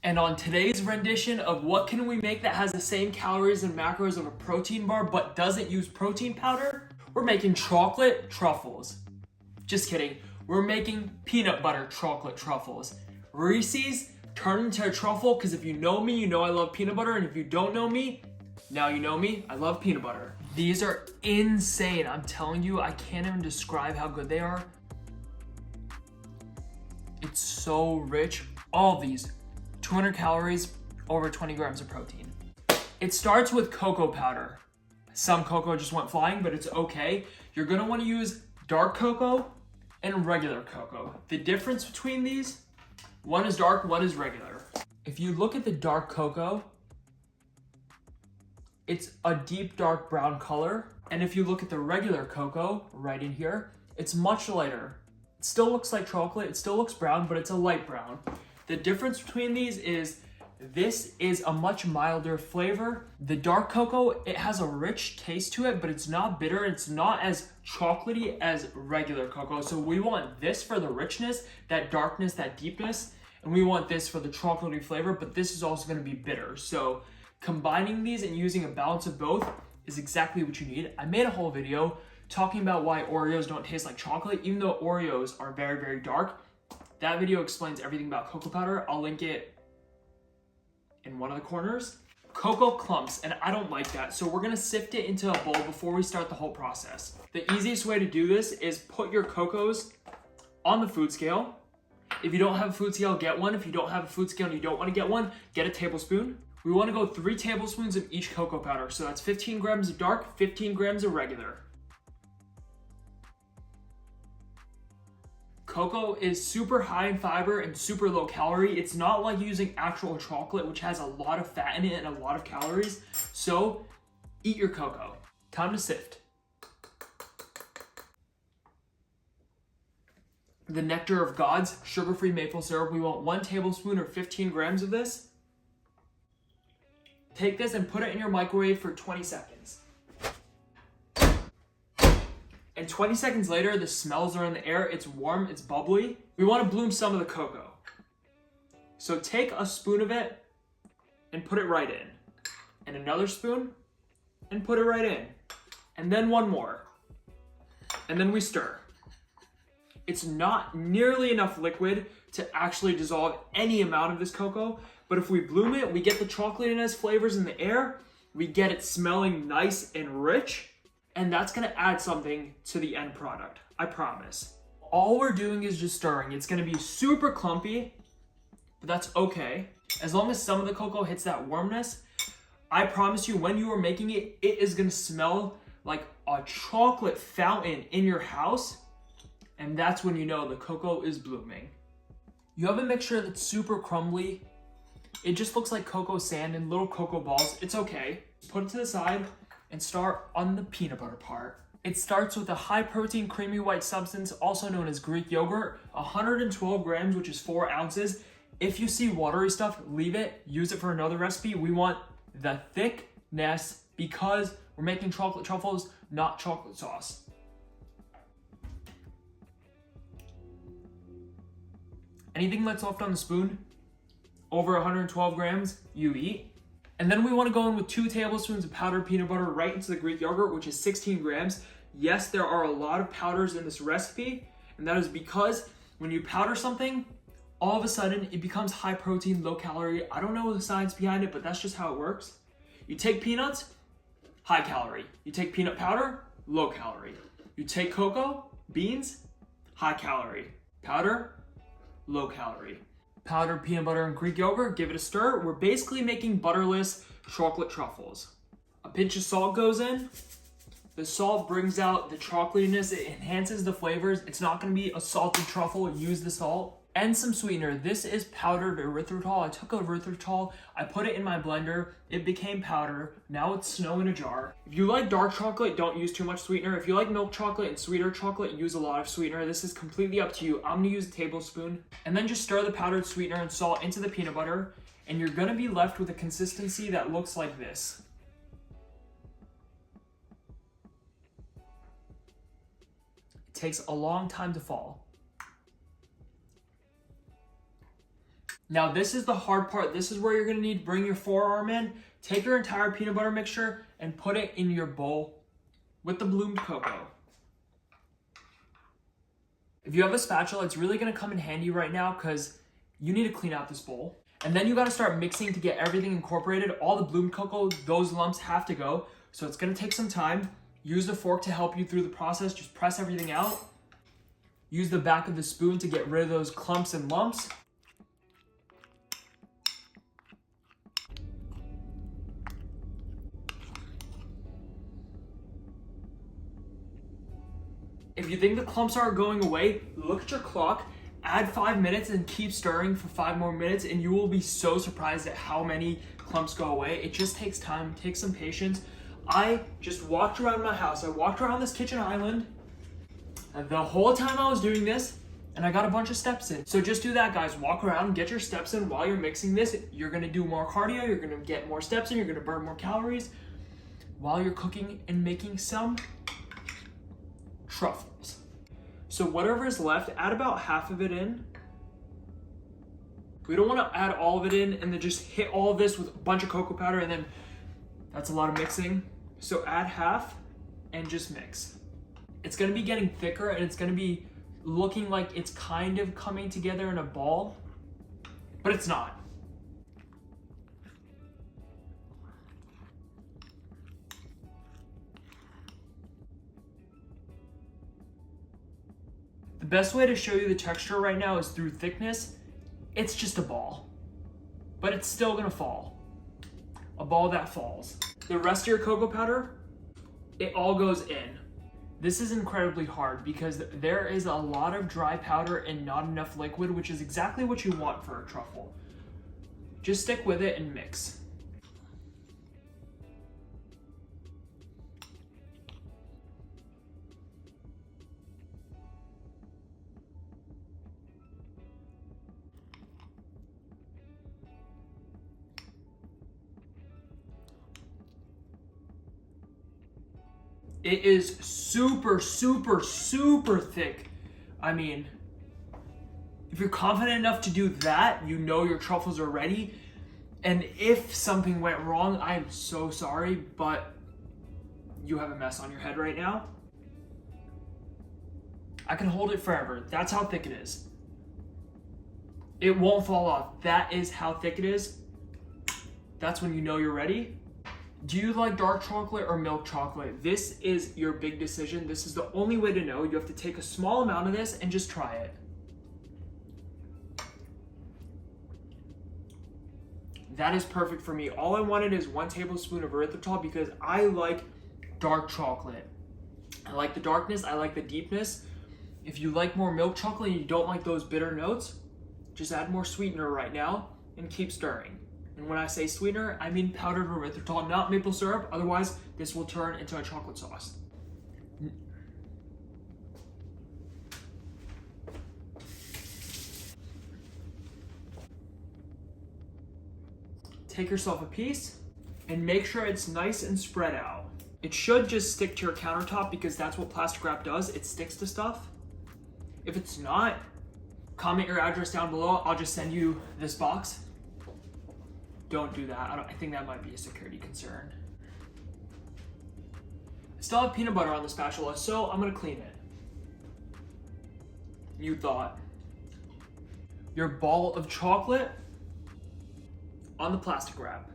And on today's rendition of what can we make that has the same calories and macros of a protein bar but doesn't use protein powder, we're making chocolate truffles. Just kidding, we're making peanut butter chocolate truffles. Reese's turn into a truffle, because if you know me, you know I love peanut butter, and if you don't know me, now you know me, I love peanut butter. These are insane, I'm telling you, I can't even describe how good they are. It's so rich. All of these, 200 calories, over 20 grams of protein. It starts with cocoa powder. Some cocoa just went flying, but it's okay. You're gonna wanna use dark cocoa and regular cocoa. The difference between these, one is dark, one is regular. If you look at the dark cocoa, it's a deep dark brown color. And if you look at the regular cocoa, right in here, it's much lighter. It still looks like chocolate, it still looks brown, but it's a light brown. The difference between these is this is a much milder flavor. The dark cocoa, it has a rich taste to it, but it's not bitter. It's not as chocolatey as regular cocoa. So we want this for the richness, that darkness, that deepness, and we want this for the chocolatey flavor, but this is also gonna be bitter. So combining these and using a balance of both is exactly what you need. I made a whole video talking about why Oreos don't taste like chocolate, even though Oreos are very, very dark. That video explains everything about cocoa powder. I'll link it in one of the corners. Cocoa clumps, and I don't like that, so we're gonna sift it into a bowl before we start the whole process. The easiest way to do this is put your cocos on the food scale. If you don't have a food scale, get one. If you don't have a food scale and you don't wanna get one, get a tablespoon. We wanna go 3 tablespoons of each cocoa powder, so that's 15 grams of dark, 15 grams of regular. Cocoa is super high in fiber and super low calorie. It's not like using actual chocolate, which has a lot of fat in it and a lot of calories. So eat your cocoa. Time to sift. The nectar of gods, sugar-free maple syrup. We want 1 tablespoon or 15 grams of this. Take this and put it in your microwave for 20 seconds. And 20 seconds later, the smells are in the air, it's warm, it's bubbly. We want to bloom some of the cocoa. So take a spoon of it and put it right in. And another spoon and put it right in. And then one more. And then we stir. It's not nearly enough liquid to actually dissolve any amount of this cocoa, but if we bloom it, we get the chocolatiness flavors in the air, we get it smelling nice and rich, and that's gonna add something to the end product, I promise. All we're doing is just stirring. It's gonna be super clumpy, but that's okay. As long as some of the cocoa hits that warmness, I promise you when you are making it, it is gonna smell like a chocolate fountain in your house, and that's when you know the cocoa is blooming. You have a mixture that's super crumbly. It just looks like cocoa sand and little cocoa balls. It's okay. Put it to the side and start on the peanut butter part. It starts with a high protein creamy white substance, also known as Greek yogurt, 112 grams, which is 4 ounces. If you see watery stuff, leave it, use it for another recipe. We want the thickness because we're making chocolate truffles, not chocolate sauce. Anything that's left on the spoon, over 112 grams, you eat. And then we want to go in with 2 tablespoons of powdered peanut butter right into the Greek yogurt, which is 16 grams. Yes, there are a lot of powders in this recipe, and that is because when you powder something, all of a sudden it becomes high protein, low calorie. I don't know the science behind it, but that's just how it works. You take peanuts, high calorie. You take peanut powder, low calorie. You take cocoa, beans, high calorie. Powder, low calorie. Powdered peanut butter and Greek yogurt, give it a stir. We're basically making butterless chocolate truffles. A pinch of salt goes in. The salt brings out the chocolatiness, it enhances the flavors. It's not gonna be a salted truffle, use the salt. And some sweetener. This is powdered erythritol. I took erythritol, I put it in my blender, it became powder. Now it's snow in a jar. If you like dark chocolate, don't use too much sweetener. If you like milk chocolate and sweeter chocolate, use a lot of sweetener. This is completely up to you. I'm gonna use a tablespoon. And then just stir the powdered sweetener and salt into the peanut butter, and you're gonna be left with a consistency that looks like this. It takes a long time to fall. Now this is the hard part. This is where you're gonna need to bring your forearm in, take your entire peanut butter mixture and put it in your bowl with the bloomed cocoa. If you have a spatula, it's really gonna come in handy right now because you need to clean out this bowl. And then you gotta start mixing to get everything incorporated. All the bloomed cocoa, those lumps have to go. So it's gonna take some time. Use the fork to help you through the process. Just press everything out. Use the back of the spoon to get rid of those clumps and lumps. If you think the clumps aren't going away, look at your clock, add 5 minutes and keep stirring for 5 more minutes and you will be so surprised at how many clumps go away. It just takes time, takes some patience. I just walked around my house. I walked around this kitchen island and the whole time I was doing this and I got a bunch of steps in. So just do that, guys. Walk around, get your steps in while you're mixing this. You're gonna do more cardio, you're gonna get more steps in, you're gonna burn more calories while you're cooking and making some truffles. So whatever is left, add about half of it in. We don't want to add all of it in and then just hit all of this with a bunch of cocoa powder and then that's a lot of mixing. So add half and just mix. It's going to be getting thicker and it's going to be looking like it's kind of coming together in a ball, but it's not. The best way to show you the texture right now is through thickness. It's just a ball, but it's still gonna fall. A ball that falls. The rest of your cocoa powder, it all goes in. This is incredibly hard because there is a lot of dry powder and not enough liquid, which is exactly what you want for a truffle. Just stick with it and mix. It is super, super, super thick. I mean, if you're confident enough to do that, you know your truffles are ready. And if something went wrong, I am so sorry, but you have a mess on your head right now. I can hold it forever. That's how thick it is. It won't fall off. That is how thick it is. That's when you know you're ready. Do you like dark chocolate or milk chocolate? This is your big decision. This is the only way to know. You have to take a small amount of this and just try it. That is perfect for me. All I wanted is 1 tablespoon of erythritol because I like dark chocolate. I like the darkness, I like the deepness. If you like more milk chocolate and you don't like those bitter notes, just add more sweetener right now and keep stirring. And when I say sweetener, I mean powdered erythritol, not maple syrup. Otherwise, this will turn into a chocolate sauce. Take yourself a piece and make sure it's nice and spread out. It should just stick to your countertop because that's what plastic wrap does. It sticks to stuff. If it's not, comment your address down below. I'll just send you this box. Don't do that. I think that might be a security concern. I still have peanut butter on the spatula, so I'm gonna clean it. You thought. Your ball of chocolate on the plastic wrap.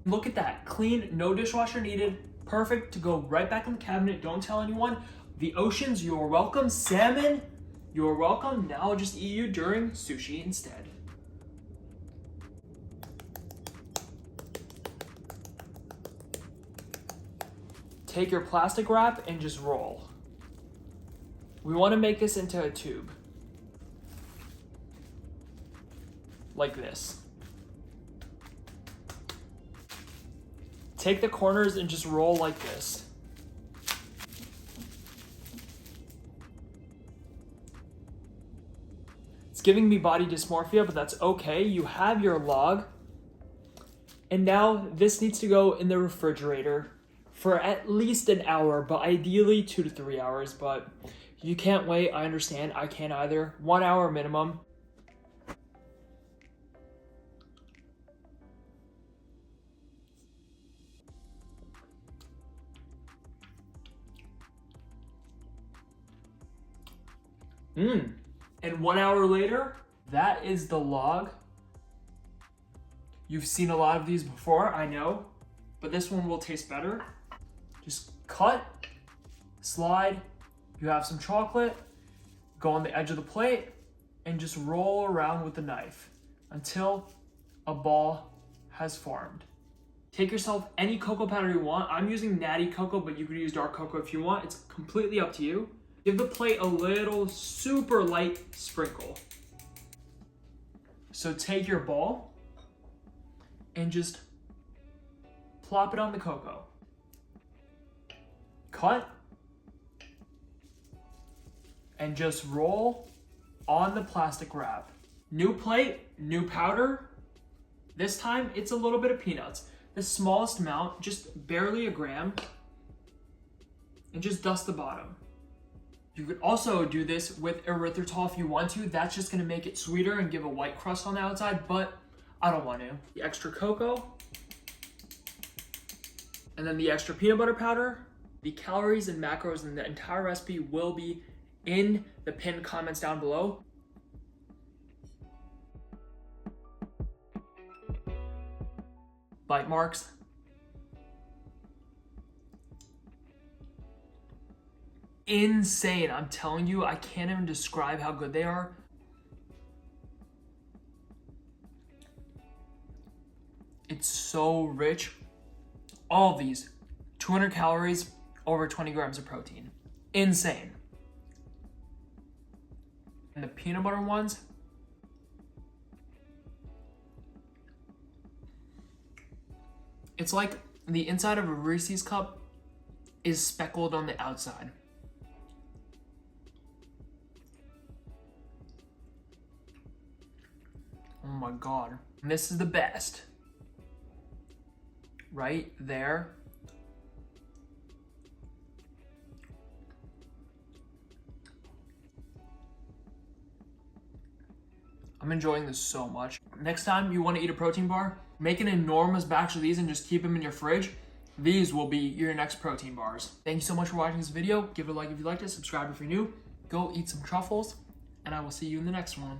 Look at that, clean, no dishwasher needed, perfect to go right back in the cabinet. Don't tell anyone. The oceans, you're welcome. Salmon, you're welcome. Now I'll just eat you during sushi instead. Take your plastic wrap and just roll. We want to make this into a tube. Like this. Take the corners and just roll like this. It's giving me body dysmorphia, but that's okay. You have your log. And now this needs to go in the refrigerator for at least an hour, but ideally 2 to 3 hours, but you can't wait. I understand. I can't either. 1 hour minimum. And 1 hour later, that is the log. You've seen a lot of these before, I know, but this one will taste better. Just cut, slide, you have some chocolate, go on the edge of the plate, and just roll around with the knife until a ball has formed. Take yourself any cocoa powder you want. I'm using natty cocoa, but you could use dark cocoa if you want. It's completely up to you. Give the plate a little super light sprinkle. So take your ball and just plop it on the cocoa. Cut and just roll on the plastic wrap. New plate, new powder. This time it's a little bit of peanuts. The smallest amount, just barely a gram, and just dust the bottom. You could also do this with erythritol if you want to. That's just gonna make it sweeter and give a white crust on the outside, but I don't want to. The extra cocoa, and then the extra peanut butter powder. The calories and macros in the entire recipe will be in the pinned comments down below. Bite marks. Insane, I'm telling you, I can't even describe how good they are. It's so rich. All of these, 200 calories, over 20 grams of protein. Insane. And the peanut butter ones, it's like the inside of a Reese's cup is speckled on the outside. Oh my God. And this is the best. Right there. I'm enjoying this so much. Next time you want to eat a protein bar, make an enormous batch of these and just keep them in your fridge. These will be your next protein bars. Thank you so much for watching this video. Give it a like if you liked it, subscribe if you're new. Go eat some truffles, and I will see you in the next one.